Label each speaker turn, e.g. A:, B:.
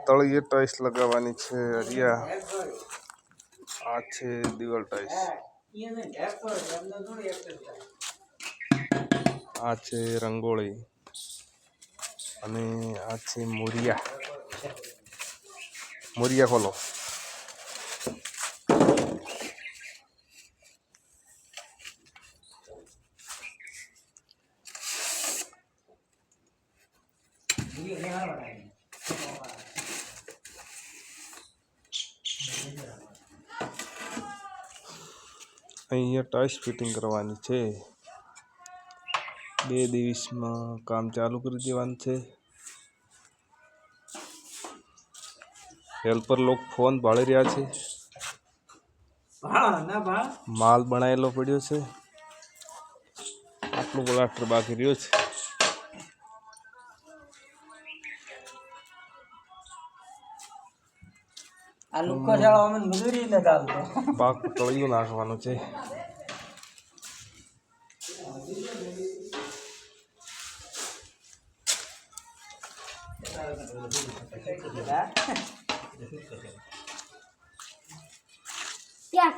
A: તળિયે ટાઈલ્સ લગાવવાની છે હરિયા આ છે દિવાલ ટાઈલ્સ આ છે રંગોળી અને આ છે મોરિયા ખોલો અહીંયા ટાઈલ્સ ફિટિંગ કરવાની છે 2 દિવસમાં કામ ચાલુ કરી દેવાનું છે હેલ્પર લોક ફોન ભાળી રહ્યા છે માલ બનાવેલો પડ્યો છે આટલું પ્લાસ્ટર બાકી રહ્યો છે
B: આ લુકો જાળો અમે મજૂરી લગાવતો
A: પાક તળિયું નાખવાનું છે
B: क्या